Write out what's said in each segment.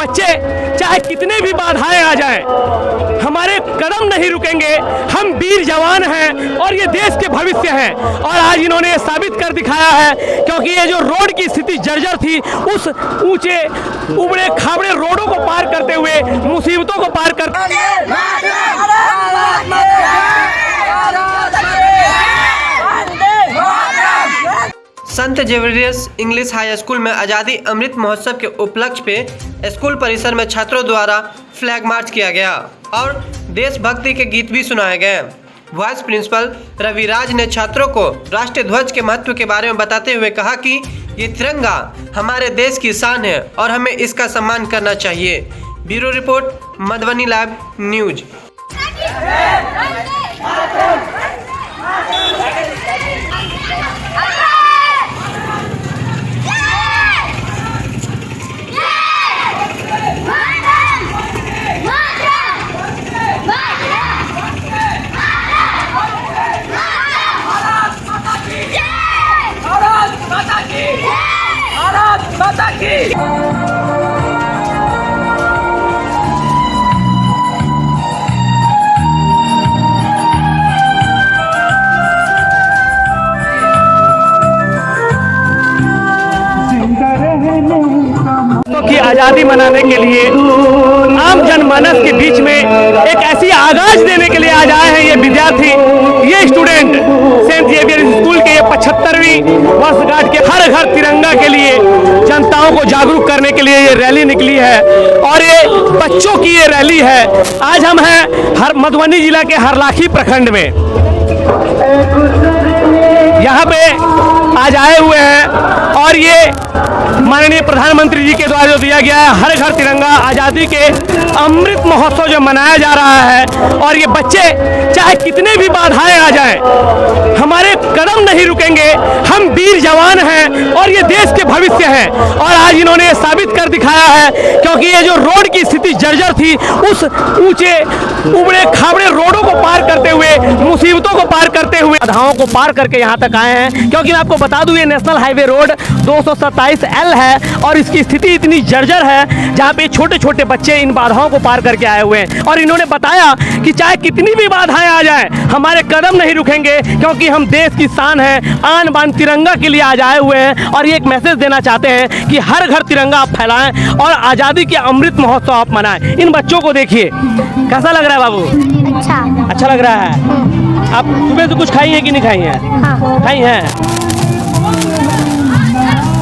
बच्चे चाहे कितने भी बाधाएं आ जाएं, हमारे कदम नहीं रुकेंगे। हम वीर जवान हैं और ये देश के भविष्य हैं। और आज इन्होंने साबित कर दिखाया है, क्योंकि ये जो रोड की स्थिति जर्जर थी, उस ऊंचे उबड़े खाबड़े रोडों को पार करते हुए, मुसीबतों को पार करते संत जेवियर्स इंग्लिश हाई स्कूल में आज़ादी अमृत महोत्सव के उपलक्ष्य पे स्कूल परिसर में छात्रों द्वारा फ्लैग मार्च किया गया और देशभक्ति के गीत भी सुनाए गए। वाइस प्रिंसिपल रविराज ने छात्रों को राष्ट्रीय ध्वज के महत्व के बारे में बताते हुए कहा कि ये तिरंगा हमारे देश की शान है और हमें इसका सम्मान करना चाहिए। Bureau report, Madhubani live news. की आज़ादी मनाने के लिए आम जनमानस के बीच में एक ऐसी आगाज देने के लिए आज आए हैं ये विद्यार्थी, ये स्टूडेंट सेंट जेवियर स्कूल के 75वीं वर्षगांठ के हर घर तिरंगा के लिए जनताओं को जागरूक करने के लिए ये रैली निकली है और ये बच्चों की ये रैली है। आज हम हैं मधुबनी जिला के हरलाखी प्रखंड में, यहाँ पे आज आए हुए हैं और ये माननीय प्रधानमंत्री जी के द्वारा जो दिया गया है हर घर तिरंगा आज़ादी के अमृत महोत्सव जो मनाया जा रहा है। और ये बच्चे चाहे कितने भी बाधाएं आ जाएं, हमारे कदम नहीं रुकेंगे। हम वीर जवान हैं और ये देश के भविष्य हैं। और आज इन्होंने ये साबित कर दिखाया है, क्योंकि ये जो रोड की स्थिति जर्जर थी, उस ऊंचे उबड़े खाबड़े रोडों को पार करते हुए, मुसीबतों को पार करते हुए, बाधाओं को पार करके यहाँ तक आए हैं। क्योंकि मैं आपको बता दूं, ये नेशनल हाईवे रोड 227L है और इसकी स्थिति इतनी जर्जर है, जहाँ पे छोटे छोटे बच्चे इन बाधाओं को पार करके आए हुए हैं। और इन्होंने बताया कि चाहे कितनी भी बाधाएं आ जाएं, हमारे कदम नहीं रुकेंगे, क्योंकि हम देश की शान है, आन बान तिरंगा के लिए आज आए हुए हैं। और ये एक मैसेज देना चाहते हैं कि हर घर तिरंगा आप फैलाएं और आज़ादी के अमृत महोत्सव आप मनाएं। इन बच्चों को देखिए, कैसा लग रहा है बाबू? अच्छा लग रहा है। आप सुबह से कुछ खाई है कि नहीं खाई है? हाँ। खाई है।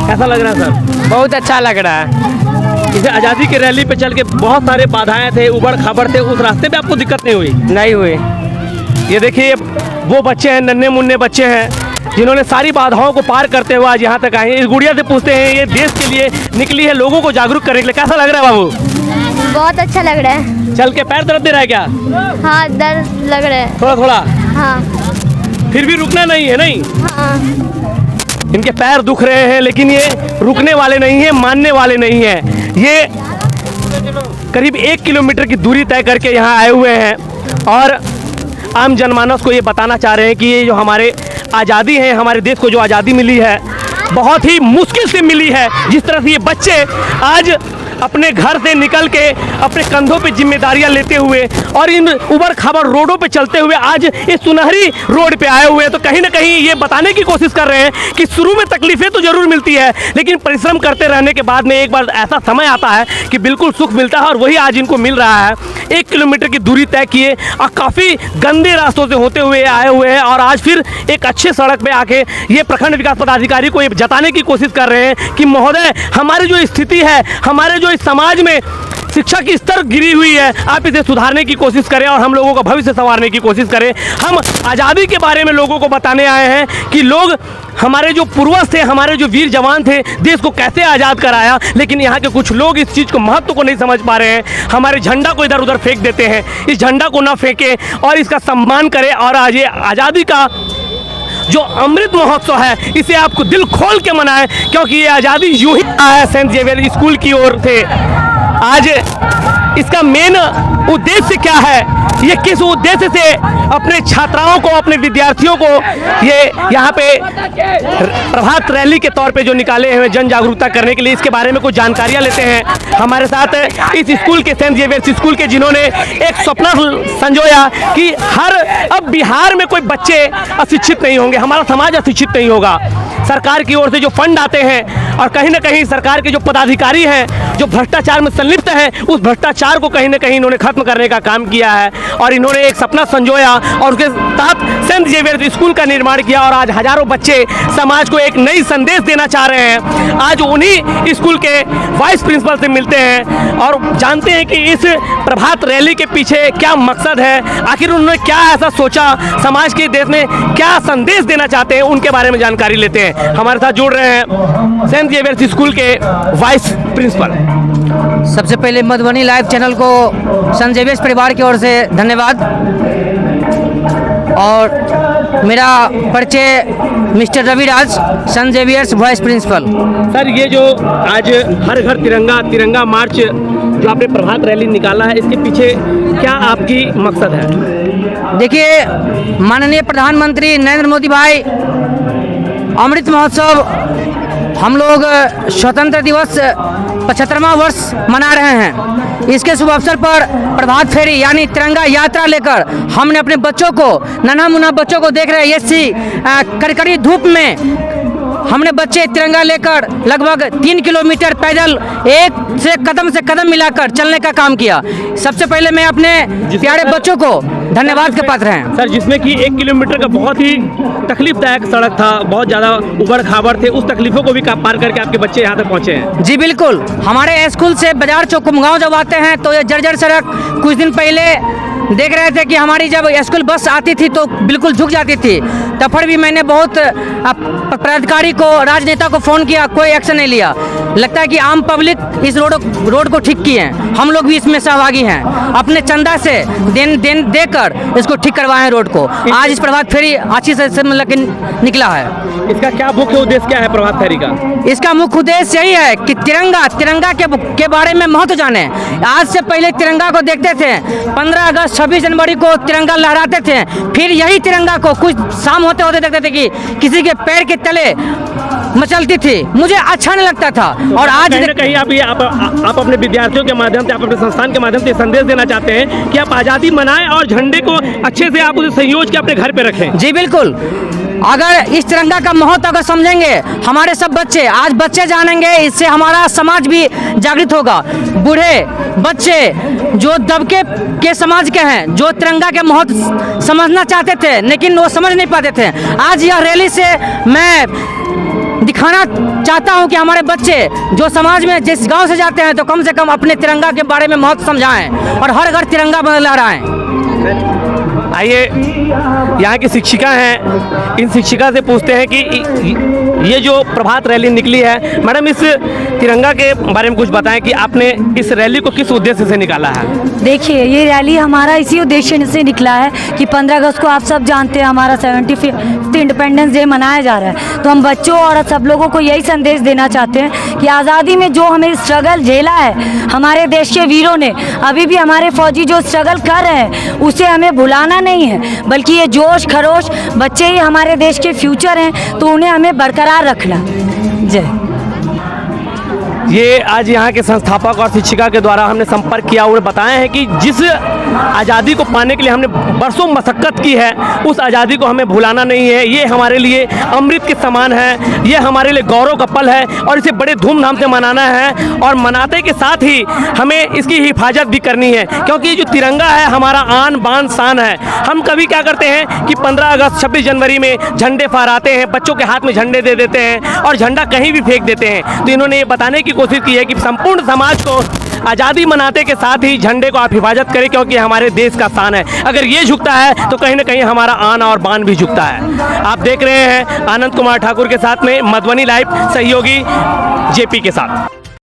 कैसा लग रहा है सर? बहुत अच्छा लग रहा है। इसे आज़ादी की रैली पे चल के बहुत सारे बाधाएं थे, उबड़ खाबड़ थे, उस रास्ते पे आपको दिक्कत नहीं हुई? नहीं हुई। ये देखिए, वो बच्चे हैं, नन्हे मुन्ने बच्चे हैं, जिन्होंने सारी बाधाओं को पार करते हुए आज यहाँ तक आए हैं। इस गुड़िया से पूछते हैं, ये देश के लिए निकली है, लोगों को जागरूक करने के लिए। कैसा लग रहा है बाबू? बहुत अच्छा लग रहा है। चल के पैर दर्द दे रहा है क्या? हाँ, दर्द लग रहा है थोड़ा थोड़ा। हाँ। फिर भी रुकना नहीं है? नहीं, हाँ। इनके पैर दुख रहे हैं, लेकिन ये रुकने वाले नहीं हैं, मानने वाले नहीं हैं। ये करीब 1 किलोमीटर की दूरी तय करके यहाँ आए हुए हैं और आम जनमानस को ये बताना चाह रहे हैं कि ये जो हमारे आज़ादी है, हमारे देश को जो आज़ादी मिली है, बहुत ही मुश्किल से मिली है। जिस तरह से ये बच्चे आज अपने घर से निकल के अपने कंधों पे जिम्मेदारियां लेते हुए और इन उबड़ खाबड़ रोडों पे चलते हुए आज इस सुनहरी रोड पे आए हुए हैं, तो कहीं ना कहीं ये बताने की कोशिश कर रहे हैं कि शुरू में तकलीफें तो जरूर मिलती है, लेकिन परिश्रम करते रहने के बाद में एक बार ऐसा समय आता है कि बिल्कुल सुख मिलता है। और वही आज इनको मिल रहा है। 1 किलोमीटर की दूरी तय किए और काफ़ी गंदे रास्तों से होते हुए आए हुए हैं और आज फिर एक अच्छे सड़क पे आके ये प्रखंड विकास पदाधिकारी को ये जताने की कोशिश कर रहे हैं कि महोदय, हमारी जो स्थिति है, हमारे जो इस समाज में शिक्षा की स्तर गिरी हुई है, आप इसे सुधारने की कोशिश करें और हम लोगों का भविष्य संवारने की कोशिश करें। हम आज़ादी के बारे में लोगों को बताने आए हैं कि लोग, हमारे जो पूर्वज थे, हमारे जो वीर जवान थे, देश को कैसे आज़ाद कराया। लेकिन यहाँ के कुछ लोग इस चीज़ को, महत्व को नहीं समझ पा रहे हैं। हमारे झंडा को इधर उधर फेंक देते हैं। इस झंडा को ना फेंकें और इसका सम्मान करें। और आज ये आज़ादी का जो अमृत महोत्सव है, इसे आपको दिल खोल के मनाएं, क्योंकि ये आज़ादी यूं ही आया है सेंट जेवियर स्कूल की ओर से। आज इसका मेन उद्देश्य क्या है, ये किस उद्देश्य से अपने छात्राओं को, अपने विद्यार्थियों को ये यहाँ पे प्रभात रैली के तौर पे जो निकाले हैं जन जागरूकता करने के लिए, इसके बारे में कुछ जानकारियाँ लेते हैं। हमारे साथ इस स्कूल के, सेंट जेवियर्स स्कूल के, जिन्होंने एक सपना संजोया कि अब बिहार में कोई बच्चे अशिक्षित नहीं होंगे, हमारा समाज अशिक्षित नहीं होगा। सरकार की ओर से जो फंड आते हैं और कहीं ना कहीं सरकार के जो पदाधिकारी हैं जो भ्रष्टाचार में संलिप्त हैं, उस भ्रष्टाचार को कहीं ना कहीं इन्होंने खत्म करने का काम किया है और इन्होंने एक सपना संजोया और उसके तहत सेंट जेवियर्स स्कूल का निर्माण किया और आज हजारों बच्चे समाज को एक नई संदेश देना चाह रहे हैं। आज उन्हीं स्कूल के वाइस प्रिंसिपल से मिलते हैं और जानते हैं कि इस प्रभात रैली के पीछे क्या मकसद है, आखिर उन्होंने क्या ऐसा सोचा, समाज के देश में क्या संदेश देना चाहते हैं, उनके बारे में जानकारी लेते हैं। हमारे साथ जुड़ रहे हैं सेंट जेवियर्स स्कूल के वाइस प्रिंसिपल। सबसे पहले मधुबनी लाइव चैनल को सेंट जेवियर्स परिवार की ओर से धन्यवाद। और मेरा परिचय mister Raviraj, saint Xavier's vice principal. Sir, ये जो आज हर घर तिरंगा मार्च जो आपने प्रभात रैली निकाला है, इसके पीछे क्या आपकी मकसद है? देखिए, माननीय प्रधानमंत्री नरेंद्र मोदी भाई अमृत महोत्सव, हम लोग स्वतंत्र दिवस 75वां वर्ष मना रहे हैं। इसके शुभ अवसर पर प्रभात फेरी यानी तिरंगा यात्रा लेकर हमने अपने बच्चों को, नन्हा मुन्ना बच्चों को देख रहे हैं, ऐसी कड़कड़ी धूप में हमने बच्चे तिरंगा लेकर लगभग 3 किलोमीटर पैदल एक से कदम मिलाकर चलने का काम किया। सबसे पहले मैं अपने प्यारे बच्चों को धन्यवाद के पात्र हैं। सर, जिसमें कि 1 किलोमीटर का बहुत ही तकलीफदायक सड़क था, बहुत ज़्यादा उबड़ खाबड़ थे, उस तकलीफों को भी पार करके आपके बच्चे यहाँ तक पहुँचे हैं। जी बिल्कुल, हमारे स्कूल से बाजार चौकुमगांव जब आते हैं तो ये जर्जर सड़क, कुछ दिन पहले देख रहे थे कि हमारी जब स्कूल बस आती थी तो बिल्कुल झुक जाती थी। तब फिर भी मैंने बहुत पदाधिकारी को, राजनेता को फ़ोन किया, कोई एक्शन नहीं लिया। लगता है कि आम पब्लिक इस रोड को ठीक किए हैं, हम लोग भी इसमें सहभागी हैं, अपने चंदा से देकर इसको ठीक करवाए हैं रोड को। आज इस प्रभात फेरी अच्छी से निकला है। इसका क्या मुख्य उद्देश्य क्या है प्रभात फेरी का? इसका मुख्य उद्देश्य यही है कि तिरंगा के बारे में महत्व जाने। आज से पहले तिरंगा को देखते थे, 15 अगस्त 26 जनवरी को तिरंगा लहराते थे, फिर यही तिरंगा को कुछ शाम होते होते देखते थे कि किसी के पैर के तले मचलती थी, मुझे अच्छा नहीं लगता था। और आज कहीं आप अपने विद्यार्थियों के माध्यम से, आप अपने संस्थान के माध्यम से संदेश देना चाहते हैं कि आप आज़ादी मनाएं और झंडे को अच्छे से आप उसे संयोज के अपने घर पे रखें। जी बिल्कुल, अगर इस तिरंगा का महत्व अगर समझेंगे हमारे सब बच्चे, आज बच्चे जानेंगे, इससे हमारा समाज भी जागृत होगा। बूढ़े बच्चे जो दबके के समाज के हैं, जो तिरंगा के महत्व समझना चाहते थे लेकिन वो समझ नहीं पाते थे, आज यह रैली से मैं दिखाना चाहता हूं कि हमारे बच्चे जो समाज में जिस गांव से जाते हैं तो कम से कम अपने तिरंगा के बारे में महत्व समझाएं और हर घर तिरंगा लहराएं। आइए, यहाँ की शिक्षिका हैं, इन शिक्षिका से पूछते हैं कि ये जो प्रभात रैली निकली है, मैडम इस तिरंगा के बारे में कुछ बताएं कि आपने इस रैली को किस उद्देश्य से निकाला है? देखिए, ये रैली हमारा इसी उद्देश्य से निकला है कि 15 अगस्त को आप सब जानते हैं हमारा 75th इंडिपेंडेंस डे मनाया जा रहा है, तो हम बच्चों और सब लोगों को यही संदेश देना चाहते हैं कि आज़ादी में जो हमें स्ट्रगल झेला है हमारे देश के वीरों ने, अभी भी हमारे फौजी जो स्ट्रगल कर रहे हैं उसे हमें भुलाना नहीं है, बल्कि ये जोश खरोश, बच्चे ही हमारे देश के फ्यूचर हैं, तो उन्हें हमें बरकरार रखना। जय। ये आज यहाँ के संस्थापक और शिक्षिका के द्वारा हमने संपर्क किया, उन्हें बताया है कि जिस आज़ादी को पाने के लिए हमने बरसों मशक्क़त की है, उस आज़ादी को हमें भुलाना नहीं है। ये हमारे लिए अमृत के समान है, ये हमारे लिए गौरव का पल है और इसे बड़े धूमधाम से मनाना है और मनाते के साथ ही हमें इसकी हिफाजत भी करनी है, क्योंकि जो तिरंगा है हमारा आन बान शान है। हम कभी क्या करते हैं कि 15 अगस्त 26 जनवरी में झंडे फहराते हैं, बच्चों के हाथ में झंडे दे देते हैं और झंडा कहीं भी फेंक देते हैं। तो इन्होंने ये बताने की कोशिश की है कि संपूर्ण समाज को आज़ादी मनाते के साथ ही झंडे को आप हिफाजत करें, क्योंकि हमारे देश का शान है। अगर ये झुकता है तो कहीं ना कहीं हमारा आन और बान भी झुकता है। आप देख रहे हैं आनंद कुमार ठाकुर के साथ में मधुबनी लाइव सहयोगी जेपी के साथ।